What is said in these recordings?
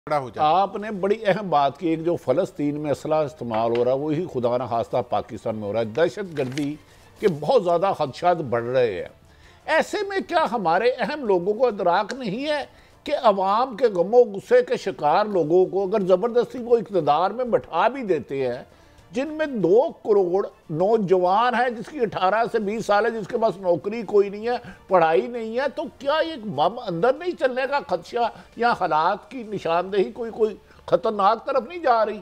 हो जाए। आपने बड़ी अहम बात की, एक जो फ़लस्तीन में असला इस्तेमाल हो रहा है वही खुदा न खास्ता पाकिस्तान में हो रहा है। दहशत गर्दी के बहुत ज़्यादा खदशात बढ़ रहे हैं। ऐसे में क्या हमारे अहम लोगों को इदराक नहीं है कि अवाम के गमो गुस्से के शिकार लोगों को अगर ज़बरदस्ती वो इक़्तिदार में बैठा भी देते हैं, जिनमें 2 करोड़ नौजवान हैं, जिसकी 18 से 20 साल है, जिसके पास नौकरी कोई नहीं है, पढ़ाई नहीं है, तो क्या एक बम अंदर नहीं चलने का खदशा या हालात की निशानदेही कोई खतरनाक तरफ नहीं जा रही?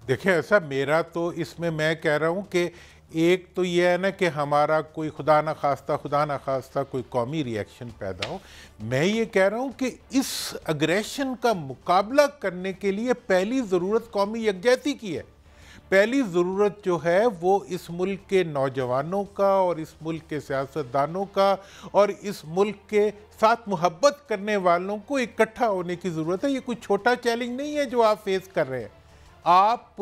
देखिए, ऐसा मेरा तो इसमें मैं कह रहा हूं कि एक तो यह है ना कि हमारा कोई खुदा ना खास्ता कोई कौमी रिएक्शन पैदा हो। मैं ये कह रहा हूं कि इस अग्रेशन का मुकाबला करने के लिए पहली ज़रूरत कौमी यकजहती की है। पहली ज़रूरत जो है वो इस मुल्क के नौजवानों का और इस मुल्क के सियासतदानों का और इस मुल्क के साथ मोहब्बत करने वालों को इकट्ठा होने की ज़रूरत है। ये कोई छोटा चैलेंज नहीं है जो आप फेस कर रहे हैं। आप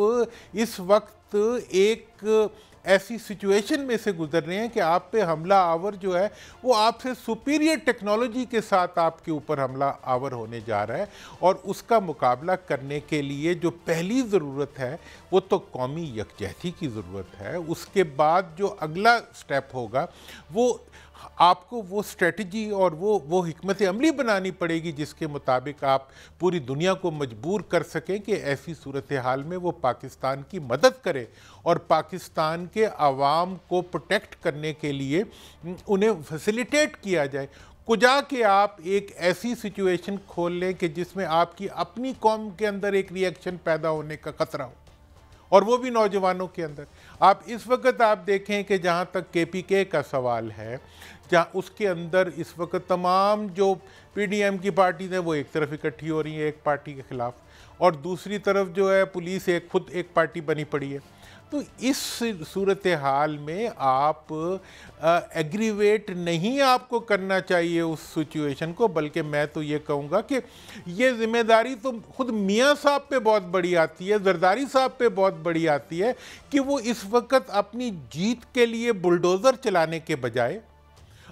इस वक्त एक ऐसी सिचुएशन में से गुजर रहे हैं कि आप पे हमला आवर जो है वो आपसे सुपीरियर टेक्नोलॉजी के साथ आपके ऊपर हमला आवर होने जा रहा है, और उसका मुकाबला करने के लिए जो पहली ज़रूरत है वो तो कौमी यकजहती की ज़रूरत है। उसके बाद जो अगला स्टेप होगा वो आपको वो स्ट्रेटजी और वो हिकमत अमली बनानी पड़ेगी जिसके मुताबिक आप पूरी दुनिया को मजबूर कर सकें कि ऐसी सूरत हाल में वो पाकिस्तान की मदद करे और पाकिस्तान के आवाम को प्रोटेक्ट करने के लिए उन्हें फैसिलिटेट किया जाए। कुजा कि आप एक ऐसी सिचुएशन खोल लें कि जिसमें आपकी अपनी कौम के अंदर एक रिएक्शन पैदा होने का खतरा हो, और वो भी नौजवानों के अंदर। आप इस वक्त आप देखें कि जहाँ तक KPK का सवाल है, जहाँ उसके अंदर इस वक्त तमाम जो PDM की पार्टीज़ हैं वो एक तरफ इकट्ठी हो रही हैं एक पार्टी के ख़िलाफ़, और दूसरी तरफ जो है पुलिस खुद एक पार्टी बनी पड़ी है। तो इस सूरत हाल में आप एग्रीवेट नहीं आपको करना चाहिए उस सिचुएशन को, बल्कि मैं तो ये कहूँगा कि ये जिम्मेदारी तो खुद मियाँ साहब पे बहुत बड़ी आती है, जरदारी साहब पे बहुत बड़ी आती है कि वो इस वक्त अपनी जीत के लिए बुलडोज़र चलाने के बजाय,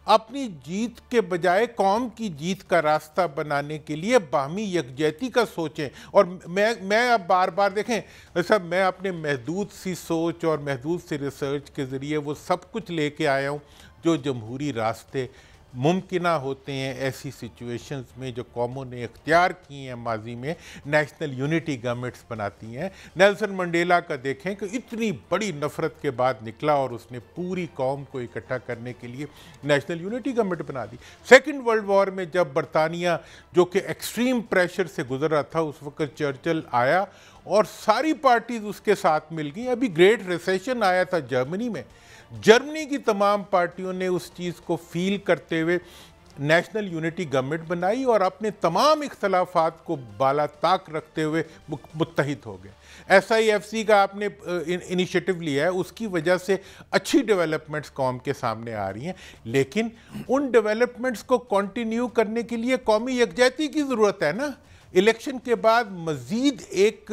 अपनी जीत के बजाय कौम की जीत का रास्ता बनाने के लिए बाहमी यकजहती का सोचें। और मैं अब बार बार देखें सब, मैं अपने महदूद सी सोच और महदूद सी रिसर्च के ज़रिए वो सब कुछ लेके आया हूँ जो जमहूरी रास्ते मुमकिना होते हैं ऐसी सिचुएशंस में जो कौमों ने इख्तियार की हैं माजी में, नेशनल यूनिटी गवर्नमेंट्स बनाती हैं। नेल्सन मंडेला का देखें कि इतनी बड़ी नफ़रत के बाद निकला और उसने पूरी कौम को इकट्ठा करने के लिए नेशनल यूनिटी गवर्नमेंट बना दी। सेकेंड वर्ल्ड वॉर में जब बरतानिया जो कि एक्सट्रीम प्रेशर से गुजर रहा था, उस वक्त चर्चिल आया और सारी पार्टीज उसके साथ मिल गई। अभी ग्रेट रिसेशन आया था जर्मनी में, जर्मनी की तमाम पार्टियों ने उस चीज़ को फील करते हुए नेशनल यूनिटी गवर्नमेंट बनाई और अपने तमाम इख्तलाफात को बाला ताक रखते हुए मुत्तहिद हो गए। SIFC का आपने इनिशिएटिव लिया है, उसकी वजह से अच्छी डेवलपमेंट्स कौम के सामने आ रही हैं, लेकिन उन डेवलपमेंट्स को कंटिन्यू करने के लिए कौमी यकजहती की ज़रूरत है ना। इलेक्शन के बाद मज़ीद एक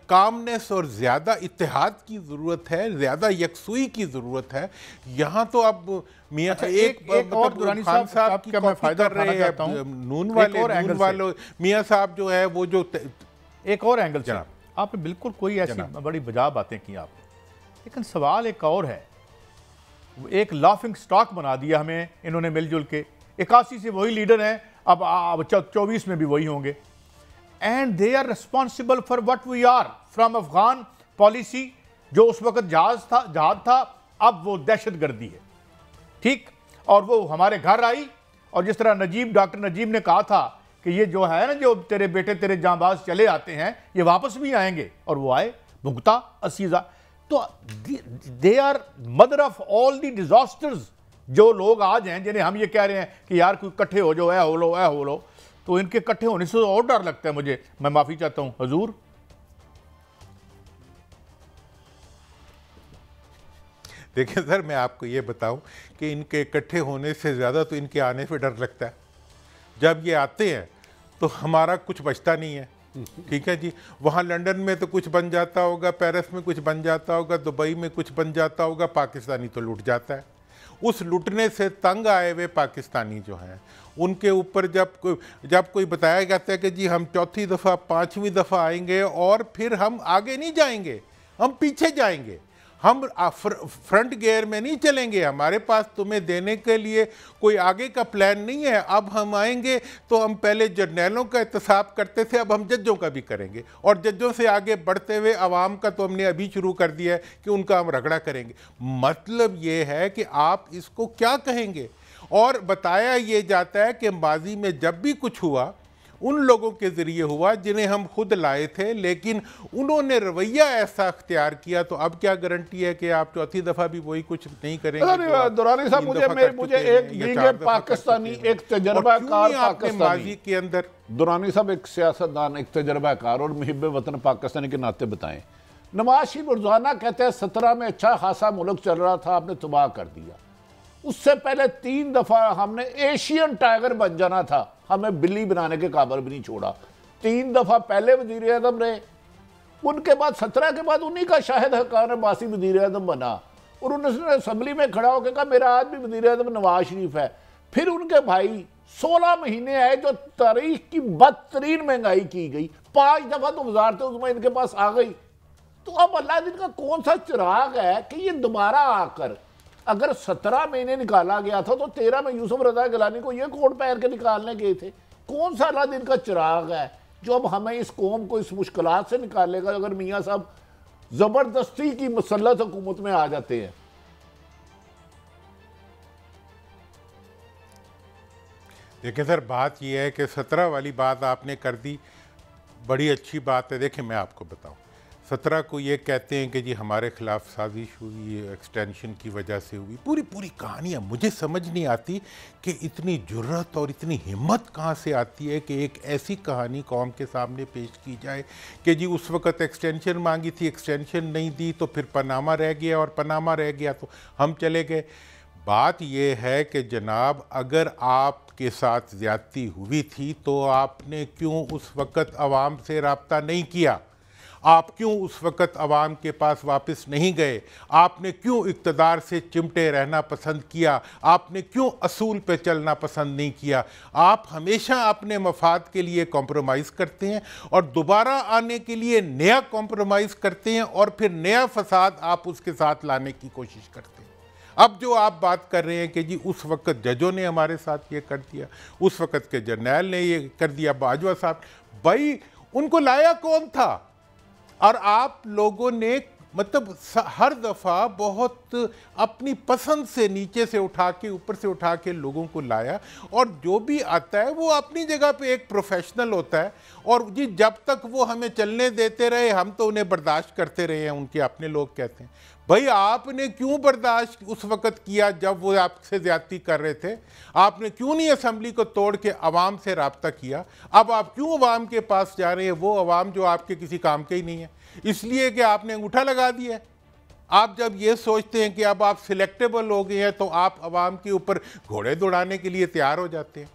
कामनेस और ज़्यादा इत्तेहाद की ज़रूरत है, ज़्यादा यकसुई की ज़रूरत है। यहाँ तो अब मियाँ एक और दुरानी साहब की का मैं फ़ायदा उठाना चाहता हूँ। नून वाले मियाँ साहब जो है वो जो एक और एंगल से आपने बिल्कुल कोई ऐसी बड़ी बजा बातें की आपने, लेकिन सवाल एक और है। एक लाफिंग स्टॉक बना दिया हमें इन्होंने मिलजुल के, 81 से वही लीडर हैं, अब 24 में भी वही होंगे, and they are responsible for what we are from Afghan policy. जो उस वक्त जहाज था अब वो दहशत गर्दी है, ठीक। और वो हमारे घर आई, और जिस तरह डॉक्टर नजीब ने कहा था कि ये जो है ना, जो तेरे बेटे तेरे जांबाज चले आते हैं ये वापस भी आएंगे, और वो आए भुगता असीजा। तो they are mother of all the disasters. जो लोग आज हैं जिन्हें हम ये कह रहे हैं कि यार कोई इकट्ठे हो जाओ, ऐ हो लो, तो इनके इकट्ठे होने से और डर लगता है मुझे। मैं माफी चाहता हूं हजूर। देखिए सर, मैं आपको ये बताऊं कि इनके इकट्ठे होने से ज़्यादा तो इनके आने पे डर लगता है। जब ये आते हैं तो हमारा कुछ बचता नहीं है, ठीक है जी। वहाँ लंदन में तो कुछ बन जाता होगा, पेरिस में कुछ बन जाता होगा, दुबई में कुछ बन जाता होगा, पाकिस्तानी तो लूट जाता है। उस लुटने से तंग आए हुए पाकिस्तानी जो हैं, उनके ऊपर जब कोई बताया जाता है कि जी हम चौथी दफ़ा 5वीं दफ़ा आएंगे और फिर हम आगे नहीं जाएंगे, हम पीछे जाएंगे, हम फ्रंट गियर में नहीं चलेंगे, हमारे पास तुम्हें देने के लिए कोई आगे का प्लान नहीं है, अब हम आएंगे तो हम पहले जर्नैलों का एहतसाब करते थे, अब हम जजों का भी करेंगे, और जजों से आगे बढ़ते हुए अवाम का तो हमने अभी शुरू कर दिया है कि उनका हम रगड़ा करेंगे। मतलब ये है कि आप इसको क्या कहेंगे। और बताया ये जाता है कि माजी में जब भी कुछ हुआ उन लोगों के ज़रिए हुआ जिन्हें हम खुद लाए थे, लेकिन उन्होंने रवैया ऐसा अख्तियार किया, तो अब क्या गारंटी है कि आप चौथी दफ़ा भी वही कुछ नहीं करेंगे। दुरानी साहब, मुझे एक पाकिस्तानी, एक तजर्बाकार माजी के अंदर, दुरानी साहब एक सियासतदान, एक तजर्बाकार और मुहिब वतन पाकिस्तानी के नाते बताएं। नवाज शरीफ रोजाना कहते हैं 17 में अच्छा खासा मुल्क चल रहा था, आपने तबाह कर दिया। उससे पहले 3 दफ़ा हमने एशियन टाइगर बन जाना था, हमें बिल्ली बनाने के काबिल भी नहीं छोड़ा। 3 दफ़ा पहले वज़ीर आज़म रहे, उनके बाद 17 के बाद उन्हीं का शाहिद हक्कान अब्बासी वज़ीर आज़म बना, और उन्होंने असम्बली में खड़ा होकर कहा मेरा आज भी वज़ीर आज़म नवाज शरीफ है। फिर उनके भाई 16 महीने आए जो तारीख की बदतरीन महंगाई की गई, 5 दफ़ा तो वज़ारत उज़्मा इनके पास आ गई। तो अब अल्लाह दिन का कौन सा चिराग है कि ये दोबारा आकर, अगर 17 महीने निकाला गया था तो 13 में यूसुफ रजा गिलानी को ये कोट पैर के निकालने गए थे। कौन सा अल्लाह दिन का चिराग है जो अब हमें इस कौम को इस मुश्किलात से निकालेगा, अगर मियाँ साहब जबरदस्ती की मुसल्लत हुकूमत में आ जाते हैं। देखिए सर, बात यह है कि 17 वाली बात आपने कर दी, बड़ी अच्छी बात है। देखिए मैं आपको बताऊं, 17 को ये कहते हैं कि जी हमारे खिलाफ साजिश हुई, एक्सटेंशन की वजह से हुई, पूरी कहानियाँ मुझे समझ नहीं आती कि इतनी जुर्रत और इतनी हिम्मत कहाँ से आती है कि एक ऐसी कहानी कौम के सामने पेश की जाए कि जी उस वक़्त एक्सटेंशन मांगी थी, एक्सटेंशन नहीं दी, तो फिर पनामा रह गया, और पनामा रह गया तो हम चले गए। बात यह है कि जनाब, अगर आपके साथ ज़्यादती हुई थी तो आपने क्यों उस वक़्त आवाम से रब्ता नहीं किया? आप क्यों उस वक़्त आवाम के पास वापस नहीं गए? आपने क्यों इक़्तिदार से चिमटे रहना पसंद किया? आपने क्यों असूल पे चलना पसंद नहीं किया? आप हमेशा अपने मफाद के लिए कॉम्प्रोमाइज़ करते हैं और दोबारा आने के लिए नया कॉम्प्रोमाइज़ करते हैं, और फिर नया फसाद आप उसके साथ लाने की कोशिश करते हैं। अब जो आप बात कर रहे हैं कि जी उस वक़्त जजों ने हमारे साथ ये कर दिया, उस वक़्त के जर्नैल ने ये कर दिया, बाजवा साहब, भाई उनको लाया कौन था? और आप लोगों ने मतलब हर दफ़ा बहुत अपनी पसंद से नीचे से उठा के ऊपर से उठा के लोगों को लाया, और जो भी आता है वो अपनी जगह पे एक प्रोफेशनल होता है, और जी जब तक वो हमें चलने देते रहे हम तो उन्हें बर्दाश्त करते रहे हैं, उनके अपने लोग कहते हैं। भाई आपने क्यों बर्दाश्त उस वक़्त किया जब वो आपसे ज़्यादती कर रहे थे? आपने क्यों नहीं असम्बली को तोड़ के अवाम से रब्ता किया? अब आप क्यों अवाम के पास जा रहे हैं, वो अवाम जो आपके किसी काम के ही नहीं है? इसलिए कि आपने अंगूठा लगा दिया है। आप जब ये सोचते हैं कि अब आप सिलेक्टेबल हो गए हैं तो आप अवाम के ऊपर घोड़े दौड़ाने के लिए तैयार हो जाते हैं।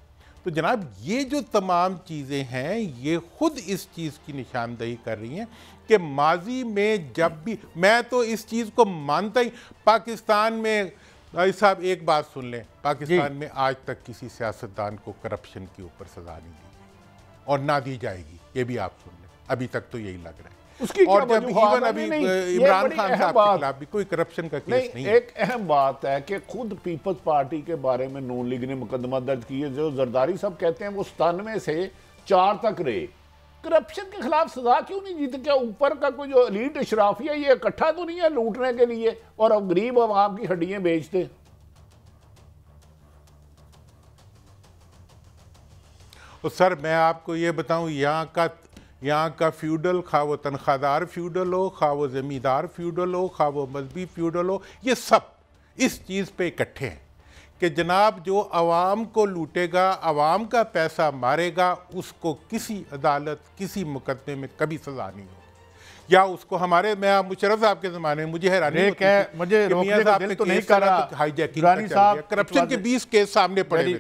तो जनाब ये जो तमाम चीज़ें हैं ये खुद इस चीज़ की निशानदही कर रही हैं कि माजी में जब भी, मैं तो इस चीज़ को मानता ही, पाकिस्तान में भाई साहब एक बात सुन लें, पाकिस्तान में आज तक किसी सियासतदान को करप्शन के ऊपर सजा नहीं दी गई और ना दी जाएगी, ये भी आप सुन लें, अभी तक तो यही लग रहा है। उसकी और जब इवन अभी इमरान खान साहब के खिलाफ भी कोई करप्शन का केस नहीं। एक अहम बात है कि खुद पीपल्स पार्टी के बारे में नून लीग ने मुकदमा दर्ज किए, जो जरदारी साहब कहते हैं वो 97 से 4 तक रहे। करप्शन के खिलाफ सजा क्यों नहीं जीते? क्या ऊपर का कोई जो एलीट अशराफिया ये इकट्ठा तो नहीं है लूटने के लिए और अब गरीब आवाम की हड्डियां बेचते? तो सर मैं आपको ये बताऊं, यहाँ का फ्यूडल, खा वो तनख्वाहदार फ्यूडल हो, खा वो ज़मींदार फ्यूडल हो, खा वो मजहबी फ्यूडल हो, ये सब इस चीज़ पे इकट्ठे हैं कि जनाब जो आवाम को लूटेगा, आवाम का पैसा मारेगा, उसको किसी अदालत किसी मुकदमे में कभी सज़ा नहीं होगी। या उसको हमारे, मैं मुशर्रफ साहब के ज़माने में मुझे हैरानी होती है, मुझे रोकने का दिल तो नहीं कर रहा, हाईजैकिंग करप्शन के 20 केस सामने पड़े हुए थे।